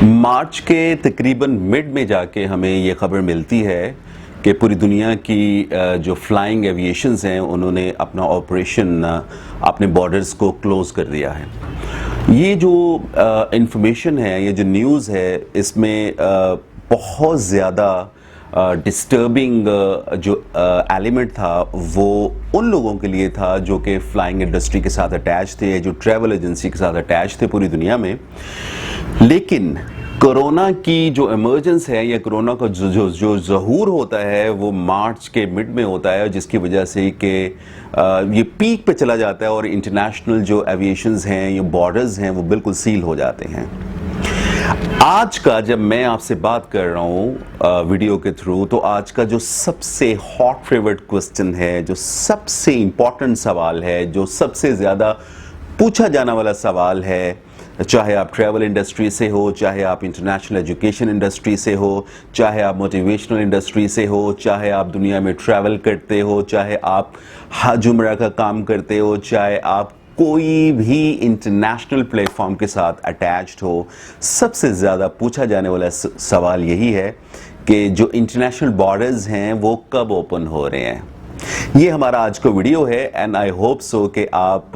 मार्च के तकरीबन मिड में जाके हमें ये खबर मिलती है कि पूरी दुनिया की जो फ्लाइंग एविएशंस हैं उन्होंने अपना ऑपरेशन अपने बॉर्डर्स को क्लोज कर दिया है। ये जो इंफॉर्मेशन है, ये जो न्यूज़ है, इसमें बहुत ज़्यादा डिस्टर्बिंग जो एलिमेंट था वो उन लोगों के लिए था जो कि फ़्लाइंग इंडस्ट्री के साथ अटैच थे, जो ट्रैवल एजेंसी के साथ अटैच थे पूरी दुनिया में। लेकिन कोरोना की जो इमर्जेंस है या कोरोना का जो ज़हूर होता है वो मार्च के मिड में होता है, जिसकी वजह से कि ये पीक पे चला जाता है और इंटरनेशनल जो एविएशंस हैं, ये बॉर्डर्स हैं, वो बिल्कुल सील हो जाते हैं। आज का जब मैं आपसे बात कर रहा हूँ वीडियो के थ्रू, तो आज का जो सबसे हॉट फेवरेट क्वेश्चन है, जो सबसे इम्पॉर्टेंट सवाल है, जो सबसे ज़्यादा पूछा जाने वाला सवाल है, चाहे आप ट्रैवल इंडस्ट्री से हो, चाहे आप इंटरनेशनल एजुकेशन इंडस्ट्री से हो, चाहे आप मोटिवेशनल इंडस्ट्री से हो, चाहे आप दुनिया में ट्रैवल करते हो, चाहे आप हज उम्रा का काम करते हो, चाहे आप कोई भी इंटरनेशनल प्लेटफॉर्म के साथ अटैच्ड हो, सबसे ज़्यादा पूछा जाने वाला सवाल यही है कि जो इंटरनेशनल बॉर्डर्स हैं वो कब ओपन हो रहे हैं। ये हमारा आज का वीडियो है एंड आई होप सो कि आप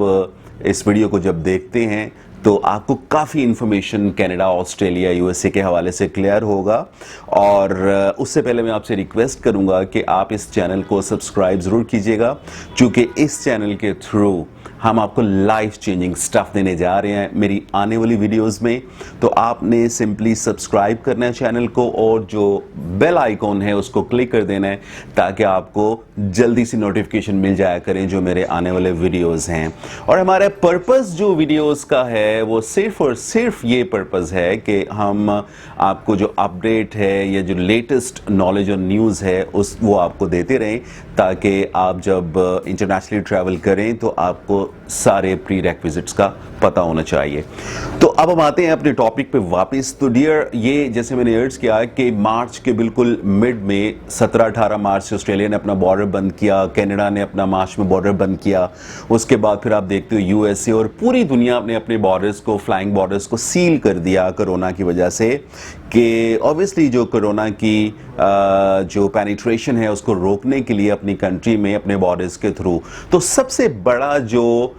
इस वीडियो को जब देखते हैं तो आपको काफ़ी इन्फॉर्मेशन कनाडा, ऑस्ट्रेलिया, यूएसए के हवाले से क्लियर होगा। और उससे पहले मैं आपसे रिक्वेस्ट करूंगा कि आप इस चैनल को सब्सक्राइब ज़रूर कीजिएगा, क्योंकि इस चैनल के थ्रू हम आपको लाइफ चेंजिंग स्टफ देने जा रहे हैं मेरी आने वाली वीडियोस में। तो आपने सिंपली सब्सक्राइब करना है चैनल को और जो बेल आइकॉन है उसको क्लिक कर देना है, ताकि आपको जल्दी से नोटिफिकेशन मिल जाया करें जो मेरे आने वाले वीडियोस हैं। और हमारा पर्पस जो वीडियोस का है वो सिर्फ और सिर्फ ये पर्पस है कि हम आपको जो अपडेट है या जो लेटेस्ट नॉलेज और न्यूज़ है वो आपको देते रहें, ताकि आप जब इंटरनेशनली ट्रैवल करें तो आपको सारे प्री रेक्विजिट्स का पता होना चाहिए। तो अब हम आते हैं अपने टॉपिक पे वापस। तो डियर, ये जैसे मैंने अर्ज किया कि मार्च के बिल्कुल मिड में 17-18 मार्च से ऑस्ट्रेलिया ने अपना बॉर्डर बंद किया, कनाडा ने अपना मार्च में बॉर्डर बंद किया। उसके बाद फिर आप देखते हो यूएसए और पूरी दुनिया ने अपने बॉर्डर्स को, फ्लाइंग बॉर्डर्स को सील कर दिया कोरोना की वजह से, कि ऑब्वियसली जो कोरोना की जो पेनिट्रेशन है उसको रोकने के लिए अपनी कंट्री में अपने बॉर्डर्स के थ्रू। तो सबसे बड़ा जो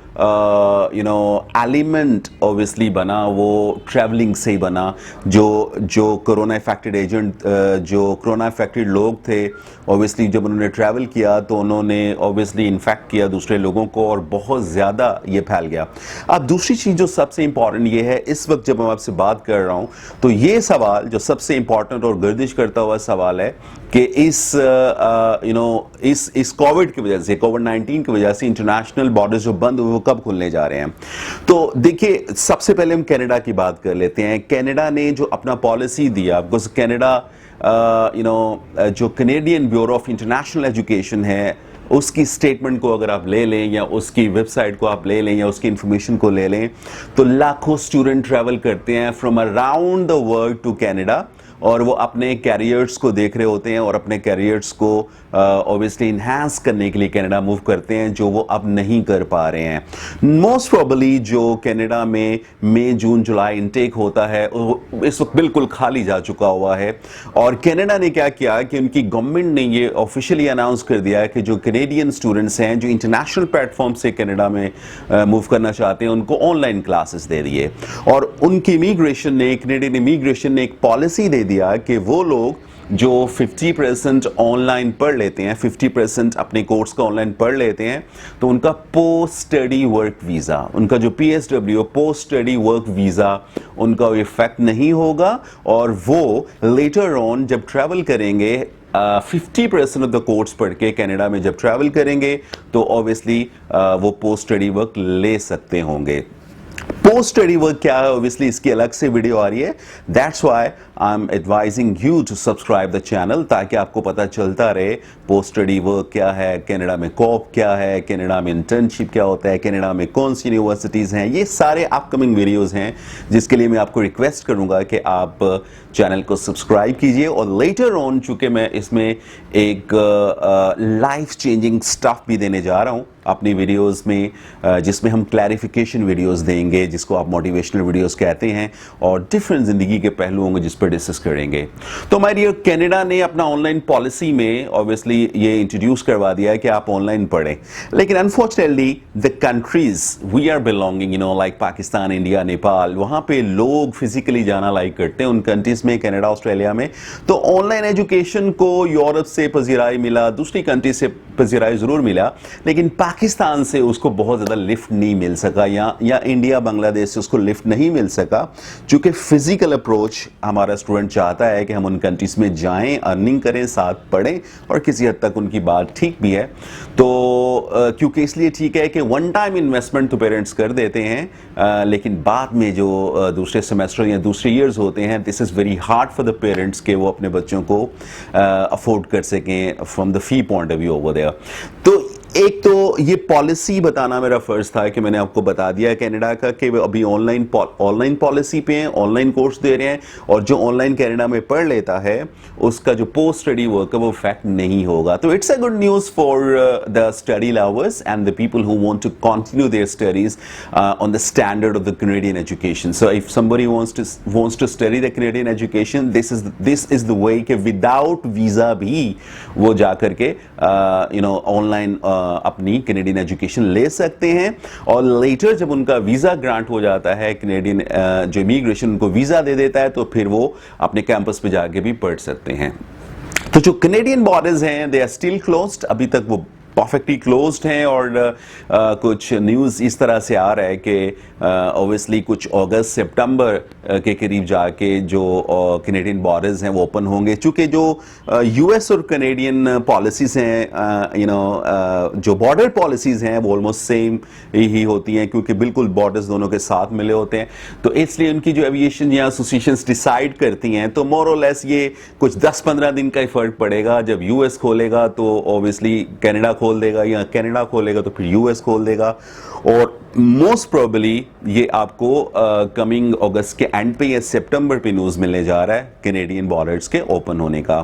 एलिमेंट ऑब्वियसली बना वो ट्रैवलिंग से ही बना। जो कोरोना इफेक्टेड एजेंट, जो कोरोना इफेक्टेड लोग थे, ऑब्वियसली जब उन्होंने ट्रैवल किया तो उन्होंने ऑब्वियसली इन्फेक्ट किया दूसरे लोगों को और बहुत ज़्यादा ये फैल गया। अब दूसरी चीज़ जो सबसे इंपॉर्टेंट ये है, इस वक्त जब मैं आपसे बात कर रहा हूँ तो ये सवाल जो सबसे इंपॉर्टेंट और गर्दिश करता हुआ सवाल है कि इस कोविड की वजह से, कोविड-19 की वजह से इंटरनेशनल बॉर्डर्स जो बंद हुए वो कब खुलने जा रहे हैं। तो देखिए, सबसे पहले हम कनाडा की बात कर लेते हैं। कनाडा ने जो अपना पॉलिसी दिया, बिकॉज कनाडा जो Canadian bureau of international education है उसकी स्टेटमेंट को अगर आप ले लें या उसकी वेबसाइट को आप ले लें या उसकी इंफॉर्मेशन को ले लें, तो लाखों स्टूडेंट ट्रैवल करते हैं from around the world to Canada, और वो अपने कैरियर्स को देख रहे होते हैं और अपने कैरियर्स को ऑब्वियसली इन्हांस करने के लिए कनाडा मूव करते हैं, जो वो अब नहीं कर पा रहे हैं। मोस्ट प्रोबेबली जो कनाडा में मई, जून, जुलाई इनटेक होता है इस वक्त बिल्कुल खाली जा चुका हुआ है। और कनाडा ने क्या किया कि उनकी गवर्नमेंट ने ये ऑफिशियली अनाउंस कर दिया है कि जो कैनेडियन स्टूडेंट्स हैं जो इंटरनेशनल प्लेटफॉर्म से कनाडा में मूव करना चाहते हैं उनको ऑनलाइन क्लासेस दे दिए। और उनकी इमिग्रेशन ने, कैनेडियन इमिग्रेशन ने एक पॉलिसी दे दिया कि वो लोग जो 50% ऑनलाइन पढ़ लेते हैं, 50% अपने कोर्स का ऑनलाइन पढ़ लेते हैं, तो उनका पोस्ट स्टडी वर्क वीज़ा, उनका जो PSW post study work visa, उनका इफेक्ट नहीं होगा। और वो लेटर ऑन जब ट्रैवल करेंगे 50% ऑफ द कोर्स पढ़ के कनाडा में जब ट्रैवल करेंगे तो ऑब्वियसली वो पोस्ट स्टडी वर्क ले सकते होंगे। पोस्ट स्टडी वर्क क्या है, ऑब्वियसली इसकी अलग से वीडियो आ रही है। That's why I am advising you to subscribe the channel, ताकि आपको पता चलता रहे पोस्ट स्टडी वर्क क्या है, कनाडा में कॉप क्या है, कनाडा में इंटर्नशिप क्या होता है, कनाडा में कौन सी यूनिवर्सिटीज़ हैं। ये सारे अपकमिंग वीडियोज़ हैं जिसके लिए मैं आपको रिक्वेस्ट करूंगा कि आप चैनल को सब्सक्राइब कीजिए। और लेटर ऑन, चूंकि मैं इसमें एक लाइफ चेंजिंग स्टफ भी देने जा रहा हूँ, अपनी वीडियोस में, जिसमें हम क्लैरिफिकेशन वीडियोस देंगे, जिसको आप मोटिवेशनल वीडियोस कहते हैं, और डिफरेंट ज़िंदगी के पहलुओं को जिस पर डिस्कस करेंगे। तो हमारी कनाडा ने अपना ऑनलाइन पॉलिसी में ऑब्वियसली ये इंट्रोड्यूस करवा दिया है कि आप ऑनलाइन पढ़ें, लेकिन unfortunately the countries we are belonging, like Pakistan, India, Nepal, वहाँ पे लोग फिजिकली जाना लाइक करते हैं उन कंट्रीज में, कनाडा, ऑस्ट्रेलिया में। तो ऑनलाइन एजुकेशन को यूरोप से पजीराई मिला, दूसरी कंट्री से पजीराई ज़रूर मिला, लेकिन पाकिस्तान से उसको बहुत ज़्यादा लिफ्ट नहीं मिल सका, या इंडिया, बांग्लादेश से उसको लिफ्ट नहीं मिल सका, चूँकि फिजिकल अप्रोच हमारा स्टूडेंट चाहता है कि हम उन कंट्रीज में जाएं, अर्निंग करें, साथ पढ़ें, और किसी हद तक उनकी बात ठीक भी है। तो क्योंकि इसलिए ठीक है कि वन टाइम इन्वेस्टमेंट तो पेरेंट्स कर देते हैं, लेकिन बाद में जो दूसरे सेमेस्टर या दूसरे ईयर्स होते हैं, this is very hard for the parents कि वो अपने बच्चों को अफोर्ड कर सकें from the fee point of view over there. तो एक तो ये पॉलिसी बताना मेरा फर्ज था कि मैंने आपको बता दिया कनाडा का कि वे अभी ऑनलाइन पॉलिसी पे हैं, ऑनलाइन कोर्स दे रहे हैं, और जो ऑनलाइन कनाडा में पढ़ लेता है उसका जो पोस्ट स्टडी वर्क है वो इफेक्ट नहीं होगा। तो it's a good news for the study lovers and the people who want to continue their studies on the standard of the Canadian education. So if somebody wants to study the Canadian education, this is the way कि without visa भी वो जा करके online अपनी Canadian education ले सकते हैं, और लेटर जब उनका वीज़ा ग्रांट हो जाता है, कैनेडियन जो इमिग्रेशन उनको वीज़ा दे देता है, तो फिर वो अपने कैंपस पे जाके भी पढ़ सकते हैं। तो जो कैनेडियन बॉर्डर्स हैं दे आर स्टिल क्लोज्ड, अभी तक वो परफेक्टली क्लोज्ड हैं, और कुछ न्यूज़ इस तरह से आ रहा है कि ऑब्वियसली कुछ अगस्त सितंबर के करीब जाके जो कैनेडियन बॉर्डर्स हैं वो ओपन होंगे, चूँकि जो यूएस और कैनेडियन पॉलिसीज़ हैं, जो बॉर्डर पॉलिसीज़ हैं वो ऑलमोस्ट सेम ही होती हैं, क्योंकि बिल्कुल बॉर्डर्स दोनों के साथ मिले होते हैं। तो इसलिए उनकी जो एविएशन या एसोसिएशंस डिसाइड करती हैं, तो मोर और लेस ये कुछ 10-15 दिन का ही फ़र्क पड़ेगा। जब यूएस खोलेगा तो ऑब्वियसली कनाडा खोल देगा, या कनाडा खोलेगा तो फिर यूएस खोल देगा, और मोस्ट प्रोबेबली ये आपको कमिंग अगस्त के एंड पे या सितंबर पे न्यूज़ मिलने जा रहा है कैनेडियन बॉर्डर्स के ओपन होने का।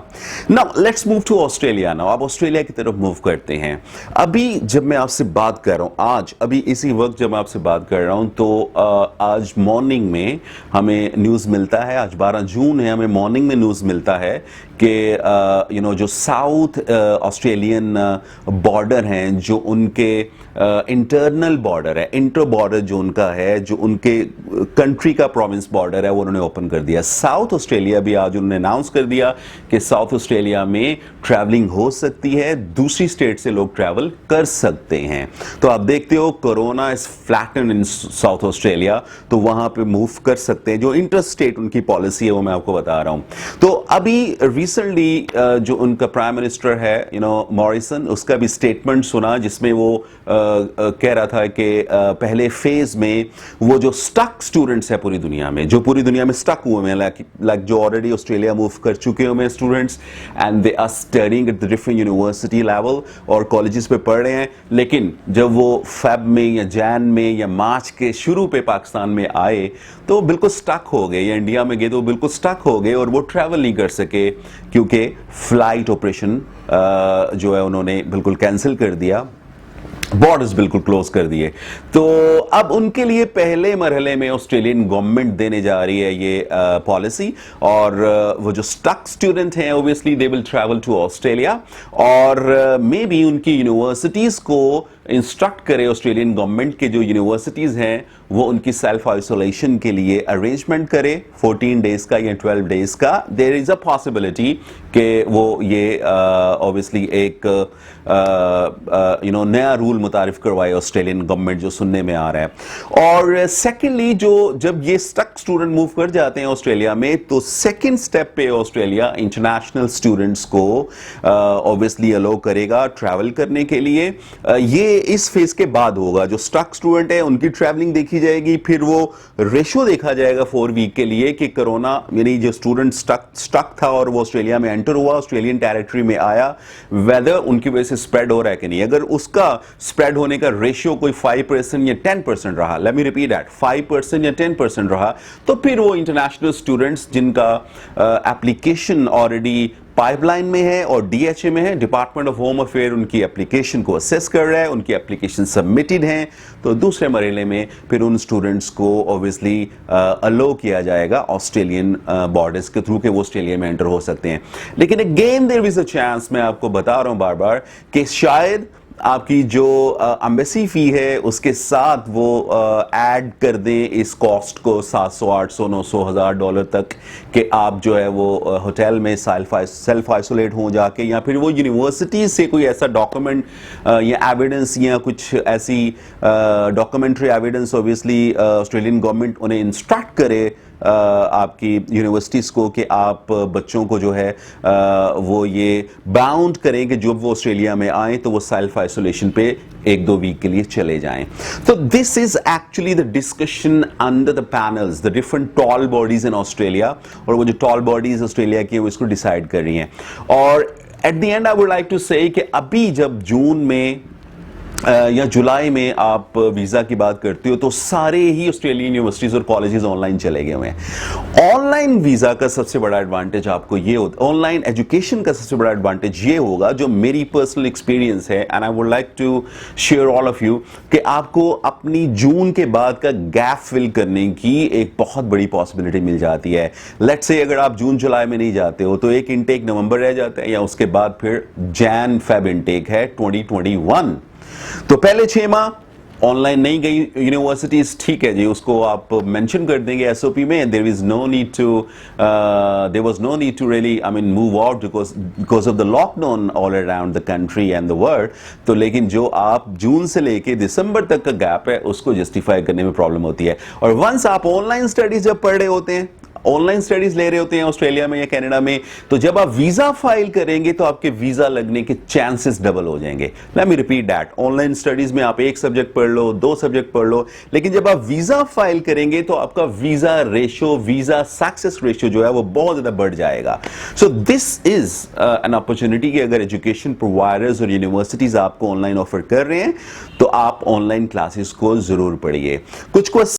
Now let's move to Australia. Now अब ऑस्ट्रेलिया की तरफ मूव करते हैं। अभी जब मैं आपसे बात कर रहा हूँ, आज अभी इसी वक्त जब मैं आपसे बात कर रहा हूँ, तो आज मॉर्निंग में हमें न्यूज़ मिलता है, आज 12 जून है, हमें मॉर्निंग में न्यूज़ मिलता है कि जो साउथ ऑस्ट्रेलियन बॉर्डर हैं, जो उनके इंटरनल बॉर्डर है, इंटर बॉर्डर जो उनका है, जो उनके कंट्री का प्रोविंस बॉर्डर है, वो उन्होंने ओपन कर दिया। साउथ ऑस्ट्रेलिया भी आज उन्होंने अनाउंस कर दिया कि साउथ ऑस्ट्रेलिया में ट्रैवलिंग हो सकती है, दूसरी स्टेट से लोग ट्रैवल कर सकते हैं। तो आप देखते हो corona is flatten in south Australia, तो वहां पे मूव कर सकते हैं। जो इंटर स्टेट उनकी पॉलिसी है वो मैं आपको बता रहा हूं। तो अभी रिसेंटली जो उनका प्राइम मिनिस्टर है मॉरिसन, उसका भी स्टेटमेंट सुना, जिसमें वो कह रहा था कि पहले फेज में वो जो स्टक स्टूडेंट्स है पूरी दुनिया में, जो पूरी दुनिया में स्टक हुए हैं, लाइक जो ऑलरेडी ऑस्ट्रेलिया मूव कर चुके हुए students, and they are studying at the different university level और कॉलेजेस पे पढ़ रहे हैं, लेकिन जब वो फेब में या जैन में या मार्च के शुरू पे पाकिस्तान में आए तो बिल्कुल स्टक हो गए, या इंडिया में गए तो बिल्कुल स्टक हो गए, और वो ट्रैवल नहीं कर सके क्योंकि फ्लाइट ऑपरेशन जो है उन्होंने बिल्कुल कैंसिल कर दिया, बॉर्डर्स बिल्कुल क्लोज कर दिए। तो अब उनके लिए पहले मरहले में ऑस्ट्रेलियन गवर्नमेंट देने जा रही है ये पॉलिसी, और वो जो स्टक स्टूडेंट हैं obviously they will travel to Australia, और मे बी उनकी यूनिवर्सिटीज़ को इंस्ट्रक्ट करे ऑस्ट्रेलियन गवर्नमेंट के जो यूनिवर्सिटीज़ हैं वो उनकी सेल्फ आइसोलेशन के लिए अरेंजमेंट करे 14 डेज का या 12 डेज का। देयर इज़ अ पॉसिबिलिटी कि वो ये ऑब्वियसली एक नया रूल मुतारिफ करवाए ऑस्ट्रेलियन गवर्नमेंट, जो सुनने में आ रहा है। और सेकेंडली जो जब ये स्टक स्टूडेंट मूव कर जाते हैं ऑस्ट्रेलिया में, तो सेकेंड स्टेप पे ऑस्ट्रेलिया इंटरनेशनल स्टूडेंट्स को ऑब्वियसली अलो करेगा ट्रैवल करने के लिए। ये इस फेज के बाद होगा। जो स्टक स्टूडेंट है उनकी ट्रैवलिंग देखी जाएगी, फिर वो रेशो देखा जाएगा 4 वीक के लिए कि कोरोना यानी जो स्टूडेंट स्टक था और वो ऑस्ट्रेलिया में एंटर हुआ, ऑस्ट्रेलियन टेरिटरी में आया, वेदर उनकी वजह से स्प्रेड हो रहा है कि नहीं। अगर उसका स्प्रेड होने का रेशियो कोई 5% या 10% रहा, लेट मी रिपीट दैट, 5% या 10% रहा, तो फिर वो इंटरनेशनल स्टूडेंट्स जिनका एप्लीकेशन ऑलरेडी पाइपलाइन में है और डीएचए में है। डिपार्टमेंट ऑफ होम अफेयर उनकी एप्लीकेशन को असेस कर रहा है, उनकी एप्लीकेशन सबमिटेड है, तो दूसरे मरहले में फिर उन स्टूडेंट्स को ऑब्वियसली अलो किया जाएगा ऑस्ट्रेलियन बॉर्डर्स के थ्रू, के वो ऑस्ट्रेलिया में एंटर हो सकते हैं। लेकिन again there is a chance, मैं आपको बता रहा हूं बार बार, कि शायद आपकी जो एम्बेसी फी है उसके साथ वो ऐड कर दें इस कॉस्ट को 700, 800, 900, $1000 तक, कि आप जो है वो होटल में सेल्फ आइसोलेट हो जाके, या फिर वो यूनिवर्सिटी से कोई ऐसा डॉक्यूमेंट या एविडेंस या कुछ ऐसी documentary evidence obviously Australian government उन्हें इंस्ट्रक्ट करे आपकी यूनिवर्सिटीज़ को, कि आप बच्चों को जो है वो ये बाउंड करें कि जब वो ऑस्ट्रेलिया में आए तो वो सेल्फ आइसोलेशन पे 1-2 वीक के लिए चले जाएं। तो this is actually the discussion under the panels, the different tall bodies in Australia, और वो जो टॉल बॉडीज ऑस्ट्रेलिया की वो इसको डिसाइड कर रही हैं। और at the end I would like to say कि अभी जब जून में या जुलाई में आप वीज़ा की बात करते हो तो सारे ही ऑस्ट्रेलियन यूनिवर्सिटीज़ और कॉलेजेस ऑनलाइन चले गए हुए हैं। ऑनलाइन वीज़ा का सबसे बड़ा एडवांटेज आपको ये होता, ऑनलाइन एजुकेशन का सबसे बड़ा एडवांटेज ये होगा, जो मेरी पर्सनल एक्सपीरियंस है, and I would like to share all of you, कि आपको अपनी जून के बाद का गैप फिल करने की एक बहुत बड़ी पॉसिबिलिटी मिल जाती है। लेट्स से अगर आप जून जुलाई में नहीं जाते हो तो एक इनटेक नवंबर रह जाता है, या उसके बाद फिर जैन फेब इनटेक है 2021। तो पहले 6 माह ऑनलाइन नहीं गई यूनिवर्सिटीज, ठीक है जी, उसको आप मेंशन कर देंगे एसओपी में। There was no need to really I mean move out because of the lockdown all around the country and the world. तो लेकिन जो आप जून से लेके दिसंबर तक का गैप है उसको जस्टिफाई करने में प्रॉब्लम होती है। और वंस आप ऑनलाइन स्टडीज जब पढ़ रहे होते हैं, ऑनलाइन स्टडीज ले रहे होते हैं ऑस्ट्रेलिया में या कनाडा में, तो जब आप वीजा फाइल करेंगे तो आपके वीजा लगने के चांसेस डबल हो जाएंगे। Let me repeat that, online studies में आप 1 सब्जेक्ट पढ़ लो, 2 सब्जेक्ट पढ़ लो, लेकिन जब आप वीजा फाइल करेंगे तो आपका visa ratio, visa success ratio जो है वो बहुत ज्यादा बढ़ जाएगा। So this is an opportunity कि अगर एजुकेशन प्रोवाइडर्स और यूनिवर्सिटीज आपको ऑनलाइन ऑफर कर रहे हैं तो आप ऑनलाइन क्लासेस को जरूर पढ़िए। कुछ